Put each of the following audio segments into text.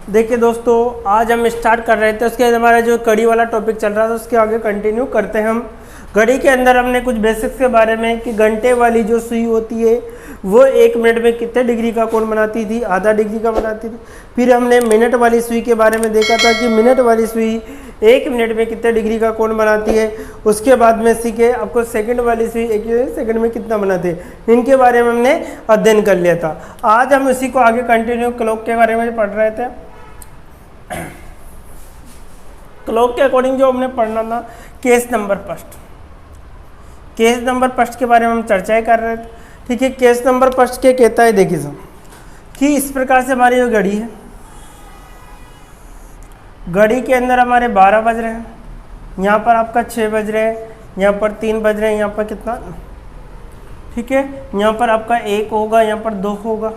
देखिए दोस्तों, आज हम स्टार्ट कर रहे थे, उसके बाद हमारा जो घड़ी वाला टॉपिक चल रहा था उसके आगे कंटिन्यू करते हैं हम। घड़ी के अंदर हमने कुछ बेसिक्स के बारे में कि घंटे वाली जो सुई होती है वो 1 मिनट में कितने डिग्री का कोण बनाती थी, आधा डिग्री का बनाती थी। फिर हमने मिनट वाली सुई के बारे में देखा था कि मिनट वाली सुई 1 मिनट में कितने डिग्री का कोण बनाती है। उसके बाद में सीखे आपको सेकंड वाली सुई 1 सेकंड में कितना बनाती है, इनके बारे में हमने अध्ययन कर लिया था। आज हम इसी को आगे कंटिन्यू क्लॉक के बारे में पढ़ रहे थे। क्लॉक के अकॉर्डिंग जो हमने पढ़ना था केस नंबर फर्स्ट के बारे में हम चर्चाएं कर रहे थे। ठीक है, केस नंबर फर्स्ट के कहता है, देखिए सब कि इस प्रकार से हमारी जो घड़ी है, घड़ी के अंदर हमारे 12 बज रहे हैं, यहाँ पर आपका 6 बज रहे हैं, यहाँ पर 3 बज रहे हैं, यहाँ पर कितना, ठीक है, यहाँ पर आपका 1 होगा, यहाँ पर 2 होगा,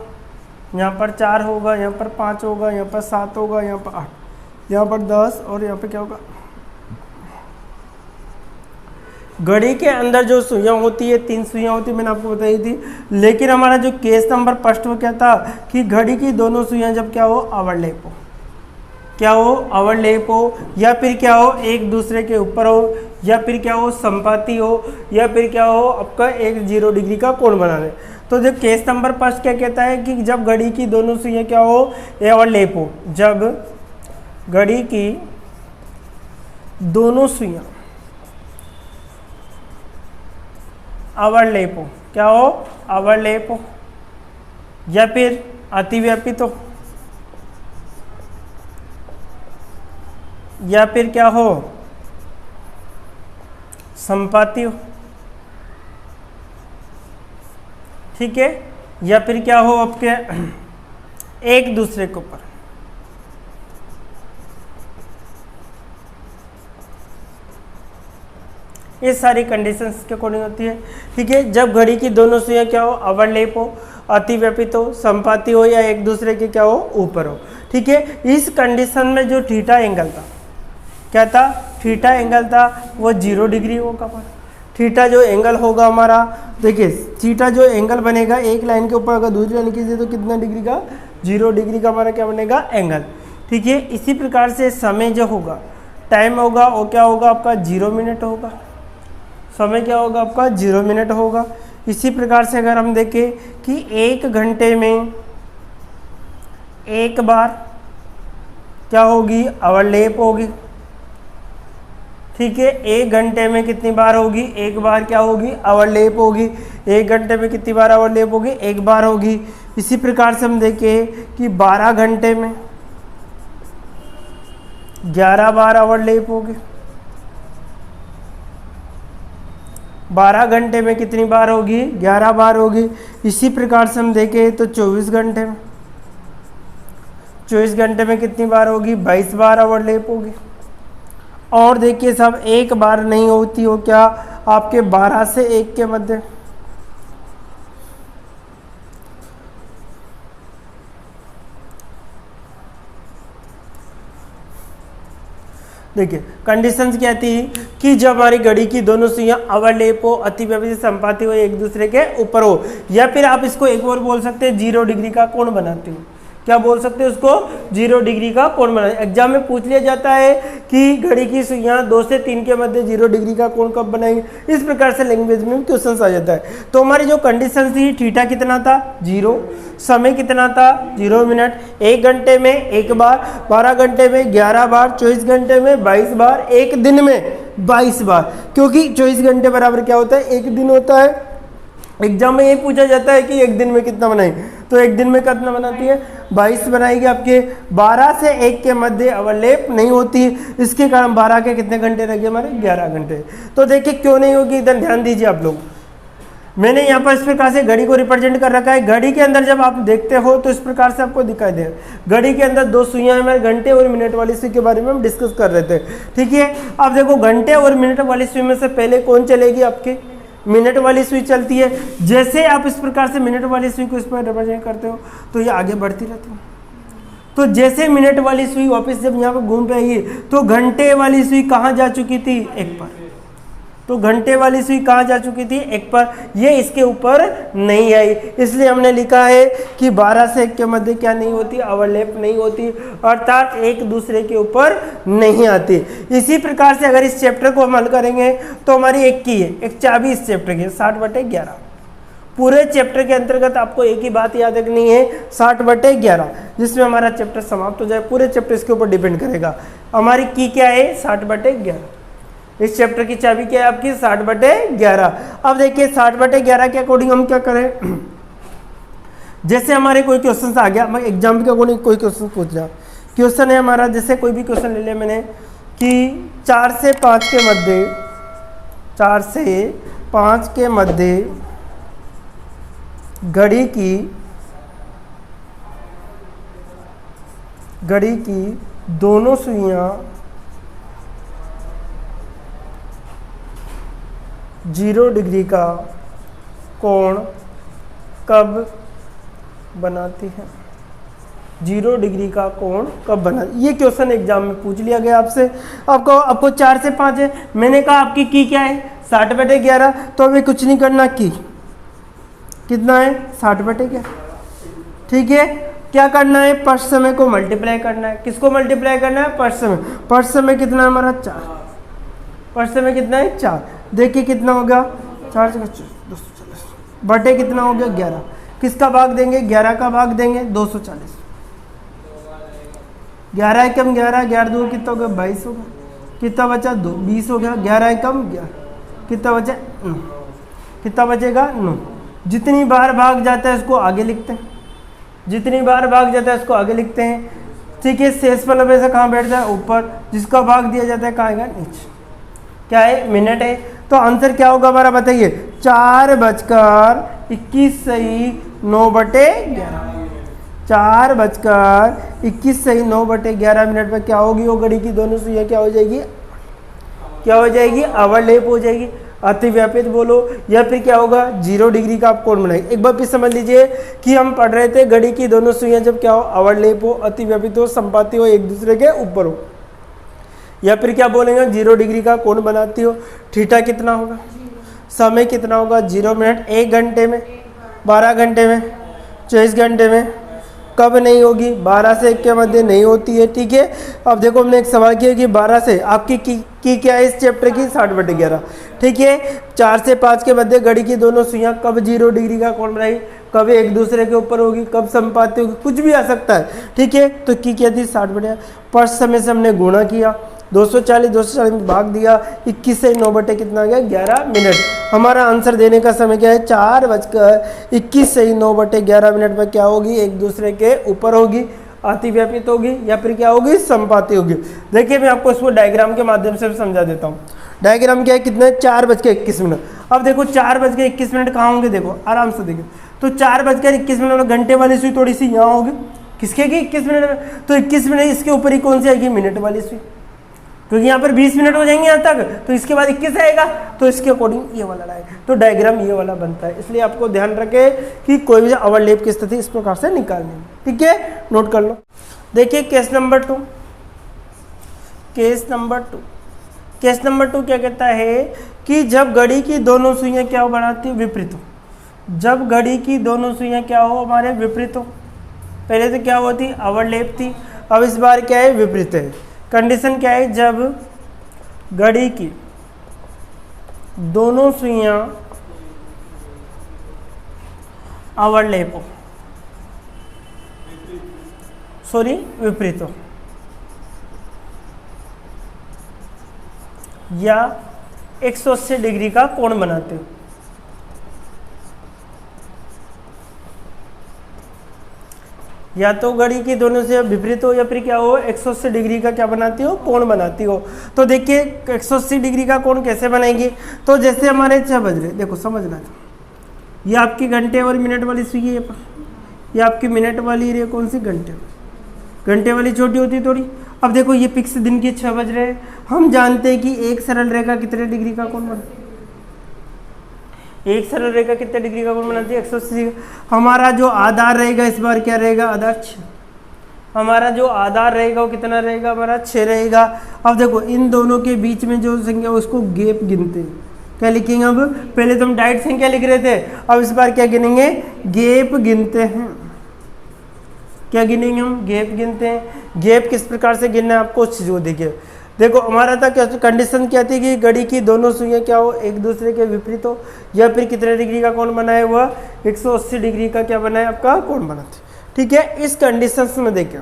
यहाँ पर 4 होगा, यहाँ पर 5 होगा, यहाँ पर 7 होगा, यहाँ पर 8, यहाँ पर 10 और यहाँ पे क्या होगा। घड़ी के अंदर जो सुइयाँ होती है 3 सुइयाँ होती है, मैंने आपको बताई थी। लेकिन हमारा जो केस नंबर फर्स्ट वो क्या था कि घड़ी की दोनों सुइयाँ जब क्या हो, ओवरलैप हो, क्या हो, ओवरलैप हो, या फिर क्या हो, एक दूसरे के ऊपर हो, या फिर क्या हो, संपाती हो, या फिर क्या हो, आपका एक 0 डिग्री का कोण बना दे। तो जो केस नंबर फर्स्ट क्या कहता है कि जब घड़ी की दोनों सुइयाँ क्या हो, ओवरलैप हो, जब घड़ी की दोनों सुइयाँ ओवरलैप हो, क्या हो, ओवरलैप हो, या फिर अतिव्यापित हो, या फिर क्या हो, संपाती हो, ठीक है, या फिर क्या हो आपके एक दूसरे के ऊपर। ये सारी कंडीशंस के अकॉर्डिंग होती है। ठीक है, जब घड़ी की दोनों सुइयाँ क्या हो, ओवरलैप हो, अतिव्यापित हो, संपाती हो, या एक दूसरे के क्या हो, ऊपर हो। ठीक है, इस कंडीशन में जो थीटा एंगल था, क्या था, थीटा एंगल था वो 0 डिग्री होगा। थीटा जो एंगल होगा हमारा, देखिए थीटा जो एंगल बनेगा एक लाइन के ऊपर अगर दूसरी लाइन खींचे तो कितना डिग्री का, 0 डिग्री का हमारा क्या बनेगा, एंगल। ठीक है, इसी प्रकार से समय जो होगा, टाइम होगा वो क्या होगा आपका 0 मिनट होगा, समय क्या होगा आपका 0 मिनट होगा। इसी प्रकार से अगर हम देखें कि 1 घंटे में एक बार क्या होगी, ओवरलैप होगी। ठीक है, 1 घंटे में कितनी बार होगी, एक बार क्या होगी, ओवरलैप होगी। 1 घंटे में कितनी बार ओवरलैप होगी, एक बार होगी। इसी प्रकार से हम देखें कि 12 घंटे में 11 बार ओवरलैप होगी। 12 घंटे में कितनी बार होगी, 11 बार होगी। इसी प्रकार से हम देखें तो 24 घंटे में, 24 घंटे में कितनी बार होगी, 22 बार ओवरलैप होगी। और देखिए सब एक बार नहीं होती हो, क्या आपके 12 से 1 के मध्य। देखिए कंडीशंस क्या थी कि जब हमारी घड़ी की दोनों सुइयां ओवरलैप हो, अतिव्यापित, संपाती हो, एक दूसरे के ऊपर हो, या फिर आप इसको एक और बोल सकते हैं 0 डिग्री का कोण बनाती हो। क्या बोल सकते हैं उसको, 0 डिग्री का कोण बनाते। एग्जाम में पूछ लिया जाता है कि घड़ी की सुइयां 2 से 3 के मध्य 0 डिग्री का कोण कब बनाएंगे, इस प्रकार से लैंग्वेज में क्वेश्चन आ जाता है। तो हमारी जो कंडीशन थी, थीटा कितना था 0, समय कितना था 0 मिनट, 1 घंटे में एक बार, 12 घंटे में 11 बार, 24 घंटे में 22 बार, एक दिन में 22 बार, क्योंकि 24 घंटे बराबर क्या होता है, एक दिन होता है। एग्जाम में ये पूछा जाता है कि एक दिन में कितना बनाएंगे, तो एक दिन में कितना बनाती है, 22 बनाएगी। आपके 12 से 1 के मध्य ओवरलैप नहीं होती, इसके कारण 12 के कितने घंटे रह गए हमारे, 11 घंटे। तो देखिए क्यों नहीं होगी, इधर ध्यान दीजिए आप लोग। मैंने यहाँ पर इस प्रकार से घड़ी को रिप्रेजेंट कर रखा है। घड़ी के अंदर जब आप देखते हो तो इस प्रकार से आपको दिखाई दे, घड़ी के अंदर 2 सुइयां हैं। हमारे घंटे और मिनट वाली सुई के बारे में हम डिस्कस कर रहे थे। ठीक है, अब देखो घंटे और मिनट वाली सुई में से पहले कौन चलेगी, आपकी मिनट वाली सुई चलती है। जैसे आप इस प्रकार से मिनट वाली सुई को इस पर रिप्रेजेंट करते हो तो ये आगे बढ़ती रहती है। तो जैसे मिनट वाली सुई वापस जब यहाँ पर घूम पाएगी तो घंटे वाली सुई कहाँ जा चुकी थी, एक पर। तो घंटे वाली सुई कहाँ जा चुकी थी, एक पर, ये इसके ऊपर नहीं आई, इसलिए हमने लिखा है कि 12 से 1 के मध्य क्या नहीं होती, अवलेप नहीं होती, अर्थात एक दूसरे के ऊपर नहीं आती। इसी प्रकार से अगर इस चैप्टर को हम हल करेंगे तो हमारी एक की है, एक चाबी इस चैप्टर की 60/11। पूरे चैप्टर के अंतर्गत आपको एक ही बात याद रखनी है, 60/11, जिसमें हमारा चैप्टर समाप्त हो जाए। पूरे चैप्टर इसके ऊपर डिपेंड करेगा। हमारी की क्या है, 60/11। इस चैप्टर की चाबी क्या है आपकी, 60/11। अब देखिए 60/11 के अकॉर्डिंग हम क्या करें, जैसे हमारे कोई क्वेश्चन आ गया, मैं एग्जाम के अकॉर्डिंग कोई क्वेश्चन पूछ रहा, क्वेश्चन है हमारा, जैसे कोई भी क्वेश्चन ले लिया मैंने कि 4 से 5 के मध्य, 4 से 5 के मध्य घड़ी की दोनों सुइयां 0 डिग्री का कोण कब बनाती है, 0 डिग्री का कोण कब बना, ये क्वेश्चन एग्जाम में पूछ लिया गया आपसे। आपको 4 से 5 है, मैंने कहा आपकी की क्या है, 60/11, तो अभी कुछ नहीं करना, की कितना है, 60/11, ठीक है। क्या करना है, पश्च समय को मल्टीप्लाई करना है, किसको मल्टीप्लाई करना है, पश्च समय। पश्च समय कितना है हमारा, 4, पश्च समय कितना है, 4, देखिए कितना होगा, 4 से 240 बटे कितना हो गया, 11, किसका भाग देंगे, 11 का भाग देंगे, 240, 11 एकम 11, 11 2 कितना होगा, 22 होगा, कितना बचा, 2, 20 हो गया, 11 एकम 11, कितना बचा, 9, कितना बचेगा, 9। जितनी बार भाग जाता है उसको आगे लिखते हैं, जितनी बार भाग जाता है उसको आगे लिखते हैं, ठीक है। शेषफल में से कहाँ बैठता है, ऊपर, जिसका भाग दिया जाता है कहाँ आएगा, नीचे, क्या है, मिनट है। तो आंसर क्या होगा हमारा, बताइए, 4:21 सही 9/11, 4:21 सही 9/11 मिनट में क्या होगी, वो घड़ी की दोनों सुइयां क्या हो जाएगी, क्या हो जाएगी, अवलेप हो जाएगी। अतिव्यापित बोलो, या फिर क्या होगा, 0 डिग्री का आप कोण बनाएंगे। एक बार फिर समझ लीजिए कि हम पढ़ रहे थे घड़ी की दोनों सुइयां जब क्या हो, अवलेप हो, अतिव्यापित हो, संपाती हो, एक दूसरे के ऊपर हो, या फिर क्या बोलेंगे, 0 डिग्री का कोण बनाती हो। थीटा कितना होगा, समय कितना होगा, 0 मिनट, 1 घंटे में, 12 घंटे में, 24 घंटे में, कब नहीं होगी, 12 से 1 के मध्य नहीं होती है, ठीक है। अब देखो हमने एक सवाल किया कि 12 से आपकी की क्या है इस चैप्टर की, 60/11, ठीक है। 4 से 5 के मध्य घड़ी की दोनों सुइयां कब 0 डिग्री का कोण बनाई, कब एक दूसरे के ऊपर होगी, कब संपाती होगी, कुछ भी आ सकता है, ठीक है। तो की क्या थी, 60/11, पश्च समय से हमने गुणा किया, 240 में भाग दिया, 21 से 9 बटे कितना आ गया, 11 मिनट। हमारा आंसर देने का समय क्या है, 4:21 से 9/11 मिनट में क्या होगी, एक दूसरे के ऊपर होगी, अतिव्यापित होगी, या फिर क्या होगी, संपाती होगी। देखिए मैं आपको इसको डायग्राम के माध्यम से समझा देता हूँ। डायग्राम क्या है, कितने, 4:21। अब देखो 4:21 कहाँ होंगे, देखो आराम से देखो, तो 4:21 घंटे वाली सुई थोड़ी सी यहाँ होगी, किसके की, 21 मिनट में, तो 21 मिनट इसके ऊपर ही कौन सी आएगी, मिनट वाली सुई, क्योंकि यहाँ पर 20 मिनट हो जाएंगे यहाँ तक, तो इसके बाद 21 आएगा, तो इसके अकॉर्डिंग ये वाला आएगा। तो डायग्राम ये वाला बनता है, इसलिए आपको ध्यान रखें कि कोई भी अवलेप की स्थिति इस प्रकार से निकालनी है, ठीक है, नोट कर लो। देखिए केस नंबर 2, केस नंबर 2 क्या कहता है कि जब घड़ी की दोनों सुइयां क्या हो बनाती हो, विपरीत हो, जब घड़ी की दोनों सुइयां क्या हो हमारे विपरीत हो, पहले तो क्या होती, अवलेप थी, अब इस बार क्या है, विपरीत है। कंडीशन क्या है, जब घड़ी की दोनों सुइयां अवलेप हो, सॉरी विपरीत हो, या 180 डिग्री का कोण बनाते हो, या तो घड़ी की दोनों से विपरीत हो, या फिर क्या हो, 180 डिग्री का क्या बनाती हो, कोण बनाती हो। तो देखिए 180 डिग्री का कोण कैसे बनाएंगे, तो जैसे हमारे 6 बज रहे, देखो समझना था, ये आपकी घंटे और मिनट वाली सुई है, ये आपकी मिनट वाली है, कौन सी, घंटे वाली छोटी होती है थोड़ी। अब देखो ये फिक्स दिन के 6 बज रहे हैं, हम जानते हैं कि एक सरल रेखा कितने डिग्री का कोण बनाती है, एक सरल रेखा कितने डिग्री का कोण बनाती है, 180। हमारा जो आधार रहेगा इस बार क्या रहेगा, आधार 6, हमारा जो आधार रहेगा वो कितना रहेगा, हमारा 6 रहेगा। अब देखो इन दोनों के बीच में जो संख्या उसको गैप गिनते हैं, क्या लिखेंगे अब, पहले तो हम डायरेक्ट संख्या लिख रहे थे, अब इस बार क्या गिनेंगे, गैप गिनते हैं। क्या गिनेंगे हम, गैप गिनते हैं। गैप किस प्रकार से गिनना है आपको उस चीज को देखिए। देखो हमारा था क्या कंडीशन क्या थी कि घड़ी की दोनों सुइयां क्या हो, एक दूसरे के विपरीत हो, या फिर कितने डिग्री का कोण बनाए हुआ, 180 डिग्री का क्या बनाए आपका कोण बनाते। ठीक है, इस कंडीशन में देखिए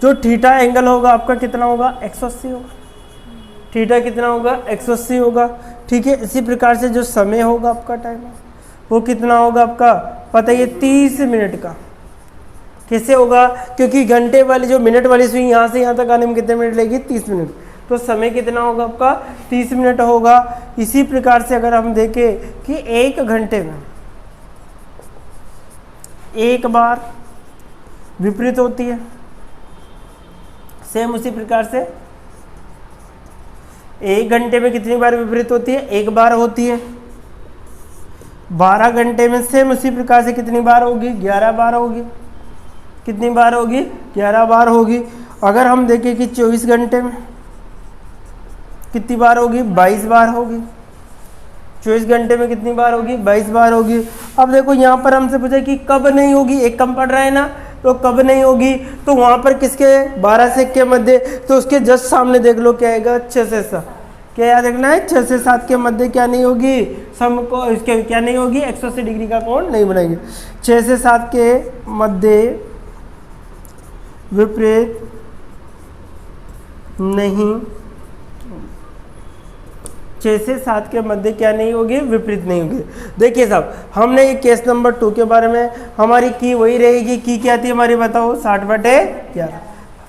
जो थीटा एंगल होगा आपका कितना होगा, 180 होगा। थीटा कितना होगा, 180 होगा। ठीक है, इसी प्रकार से जो समय होगा आपका टाइम वो कितना होगा आपका, पता है 30 मिनट का। कैसे होगा, क्योंकि घंटे वाली जो मिनट वाली सुई यहाँ से यहाँ तक आने में कितने मिनट लगेगी, 30 मिनट। तो समय कितना होगा आपका, 30 मिनट होगा। इसी प्रकार से अगर हम देखें कि एक घंटे में एक बार विपरीत होती है, सेम उसी प्रकार से एक घंटे में कितनी बार विपरीत होती है, एक बार होती है। 12 घंटे में सेम उसी प्रकार से कितनी बार होगी, 11 बार होगी। कितनी बार होगी, 11 बार होगी। अगर हम देखें कि 24 घंटे में कितनी बार होगी, 22 बार होगी। 24 घंटे में कितनी बार होगी, 22 बार होगी। अब देखो यहाँ पर हमसे पूछा कि कब नहीं होगी, एक कम पड़ रहा है ना, तो कब नहीं होगी, तो वहां पर किसके 12 से 1 के मध्य, तो उसके जस्ट सामने देख लो क्या आएगा, 6 से 7। क्या याद रखना है, 6 से 7 के मध्य क्या नहीं होगी, सम को इसके क्या नहीं होगी, 180 डिग्री का कोण नहीं बनाएंगे। 6 से 7 के मध्य विपरीत नहीं, 6 से 7 के मध्य क्या नहीं होगी, विपरीत नहीं होगी। देखिए साहब, हमने ये केस नंबर 2 के बारे में, हमारी की वही रहेगी। की क्या थी हमारी, बताओ, 60/11।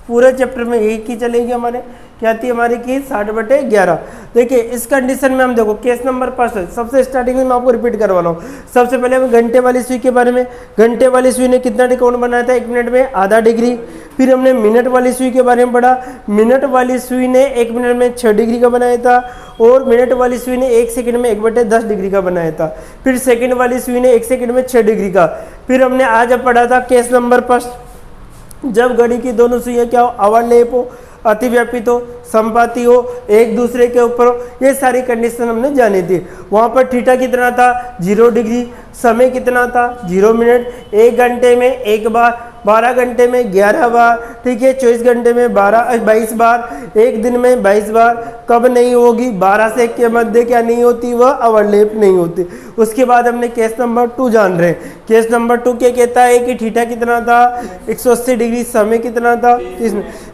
पूरे चैप्टर में यही की चलेगी हमारे, क्या थी हमारी की, 60/11। देखिए इस कंडीशन में हम देखो केस नंबर 5 सबसे स्टार्टिंग में मैं आपको रिपीट करवा रहा हूँ। सबसे पहले हम घंटे वाली सुई के बारे में, घंटे वाली सुई ने कितना कोण बनाया था, 1 मिनट में आधा डिग्री। फिर हमने मिनट वाली सुई के बारे में पढ़ा, मिनट वाली सुई ने 1 मिनट में 6 डिग्री का बनाया था, और मिनट वाली सुई ने 1 सेकंड में 1/10 डिग्री का बनाया था। फिर सेकंड वाली सुई ने 1 सेकंड में 6 डिग्री का। फिर हमने आज पढ़ा था केस नंबर 5, जब घड़ी की दोनों सुइयां क्या हो, अवलेप हो, अतिव्यापित हो, संपाती हो, एक दूसरे के ऊपर हो, ये सारी कंडीशन हमने जानी थी। वहाँ पर थीटा कितना था, 0 डिग्री, समय कितना था, 0 मिनट, 1 घंटे में 1 बार, 12 घंटे में 11 बार। ठीक है, 24 घंटे में 22 बार, एक दिन में 22 बार। कब नहीं होगी, 12 से 1 के मध्य क्या नहीं होती, वह अवलेप नहीं होती। उसके बाद हमने केस नंबर 2 जान रहे हैं। केस नंबर 2 क्या कहता है कि थीटा कितना था, 180 डिग्री, समय कितना था,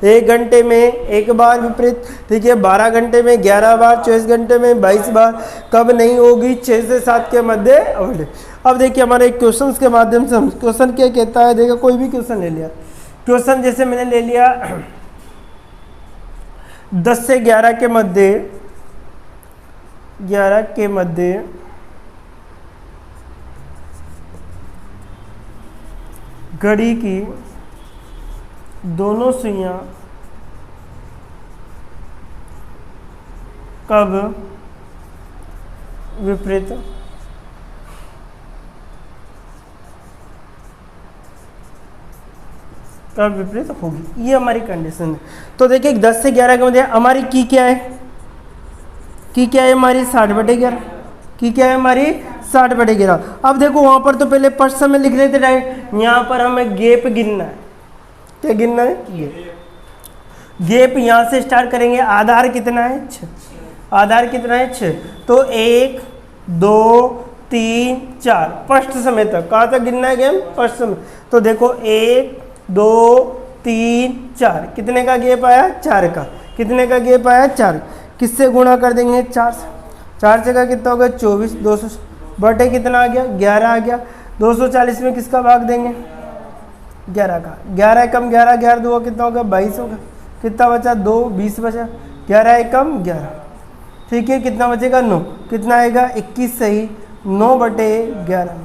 1 घंटे में 1 बार विपरीत। ठीक है, 12 घंटे में 11 बार, 24 घंटे में 22 बार। कब नहीं होगी, 6 से 7 के मध्य अवलेप। अब देखिए हमारे क्वेश्चन के माध्यम से हम, क्वेश्चन क्या कहता है, देखो कोई भी क्वेश्चन ले लिया। क्वेश्चन जैसे मैंने ले लिया 10 से 11 के मध्य, 11 के मध्य घड़ी की दोनों सुइयां कब विपरीत कब विपरीत होगी, ये हमारी कंडीशन है। तो देखिए 10 से 11 के मध्य हमारी की क्या है, की क्या है हमारी, 60/11। की क्या है हमारी, 60/11। अब देखो वहां पर तो पहले फर्स्ट समय लिख रहे थे राइट, यहाँ पर हमें गैप गिनना है। क्या गिनना है, गैप यहाँ से स्टार्ट करेंगे। आधार कितना है, 6। आधार कितना है, 6। तो 1 2 3 4 फर्स्ट समय तक, कहाँ तक गिनना है गैप, फर्स्ट समय। तो देखो 1 2 3 4, कितने का गैप आया, 4 का। कितने का गैप आया, 4। किससे गुणा कर देंगे, 4 से। 4 से का कितना होगा, 24। 200 बटे कितना आ गया, 11 आ गया। 240 में किसका भाग देंगे, 11 का। 11 एकम 11, 11 2 कितना होगा, 22 होगा। कितना बचा, 2, 20 बचा। 11 एकम 11। ठीक है, कितना बचेगा, 9। कितना आएगा, 21 सही, 9/11।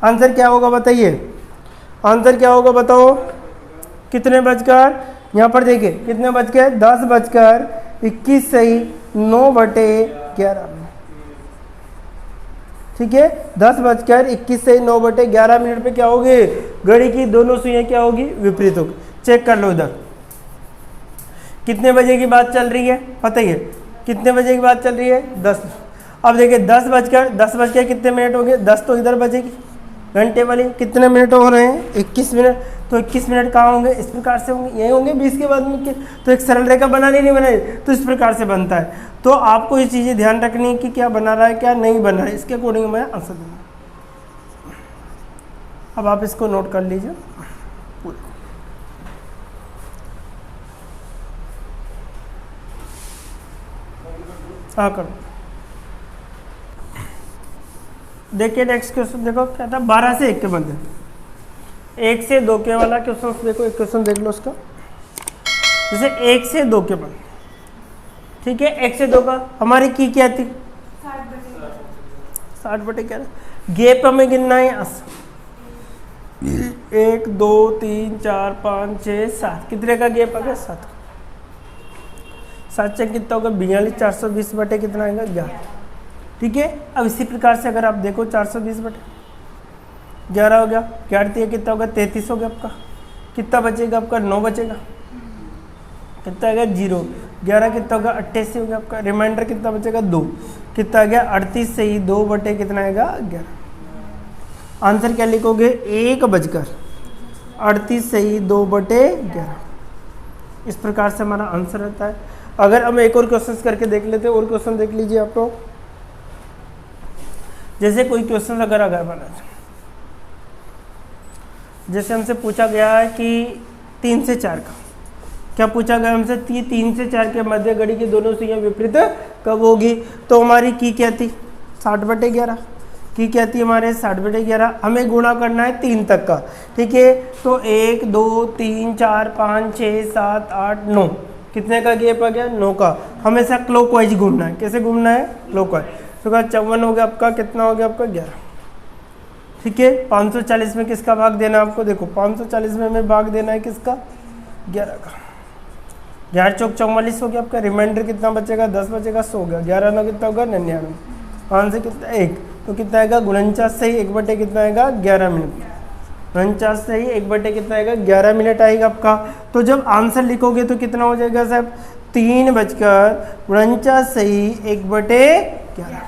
आंसर क्या होगा बताइए, आंसर क्या होगा बताओ, कितने बजकर, यहाँ पर देखिए कितने बज गए, 10:21 सही, 9/11। ठीक है, 10:21 सही, 9/11 मिनट पे क्या होगी, घड़ी की दोनों सुइयां क्या होगी, विपरीत होगी। चेक कर लो इधर कितने बजे की बात चल रही है, बताइए कितने बजे की बात चल रही है, 10। अब देखिए 10 बजकर कितने मिनट हो गए, 10 तो इधर बजेगी घंटे वाली, कितने मिनट हो रहे हैं 21 मिनट, तो 21 मिनट कहाँ होंगे, इस प्रकार से होंगे, यही होंगे 20 के बाद में, तो एक सरल रेखा बनानी नहीं बनाई, तो इस प्रकार से बनता है। तो आपको ये चीज़ें ध्यान रखनी है कि क्या बना रहा है क्या नहीं बना है, इसके अकॉर्डिंग मैं आंसर दूंगा। अब आप इसको नोट कर लीजिए। हाँ करो। देखिए नेक्स्ट क्वेश्चन देखो क्या था, 12 से 1 के बंदे, 1 से 2 के वाला क्वेश्चन देखो, एक क्वेश्चन देख लो उसका। जैसे 1 से 2 के बंदे, ठीक है, 1 से 2 का हमारी की क्या थी 60/11। गैप हमें गिनना है 1 2 3 4 5 6 7, कितने का गैप आ गया 7, 7 से कितना होगा 42, 420 बटे कितना आएगा 11, ठीक है। अब इसी प्रकार से अगर आप देखो 420/11 हो गया, 11 कितना होगा 33 हो गया आपका, कितना बचेगा आपका 9 बचेगा, कितना आ गया 0, 11 कितना होगा 88 हो गया आपका, रिमाइंडर कितना बचेगा 2, कितना आ गया 38 से ही 2 बटे कितना आएगा 11। आंसर क्या लिखोगे 1:38 से ही 2/11, इस प्रकार से हमारा आंसर रहता है। अगर हम एक और क्वेश्चन करके देख लेते हैं, और क्वेश्चन देख लीजिए आप लोग। जैसे कोई क्वेश्चन अगर बना, जैसे हमसे पूछा गया है कि 3 से 4 का, क्या पूछा गया हमसे 3 से 4 के मध्य घड़ी की दोनों सुइयां विपरीत कब होगी, तो हमारी की क्या थी 60/11, की क्या थी हमारे 60/11, हमें गुणा करना है 3 तक का, ठीक है। तो 1 2 3 4 5 6 7 8 9, कितने का गैप आ गया 9 का, हमेशा क्लॉकवाइज घूमना है, कैसे घूमना है क्लॉकवाइज, तो 54 हो गया आपका, कितना हो गया आपका 11, ठीक है। 540 में किसका भाग देना है आपको, देखो 540 में हमें भाग देना है किसका 11 का, 11 चौक 44 हो गया आपका, रिमाइंडर कितना बचेगा 10 बचेगा 100 हो गया, 11 9 कितना होगा 99, 5 से कितना 1, तो कितना आएगा 49 से ही 1 बटे कितना आएगा 11 मिनट, 49 से ही 1 बटे कितना आएगा 11 मिनट आएगा आपका। तो जब आंसर लिखोगे तो कितना हो जाएगा साहब 3:49 से ही 1/11।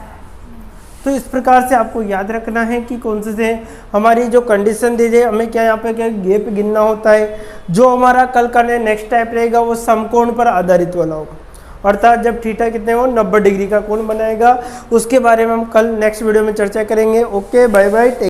तो इस प्रकार से आपको याद रखना है कि कौन से हमारी जो कंडीशन दी जाए, हमें क्या यहाँ पे क्या गैप गिनना होता है। जो हमारा कल का नेक्स्ट टाइप रहेगा वो समकोण पर आधारित वाला होगा, अर्थात जब थीटा कितने हो 90 डिग्री का कोण बनाएगा, उसके बारे में हम कल नेक्स्ट वीडियो में चर्चा करेंगे। Okay bye bye.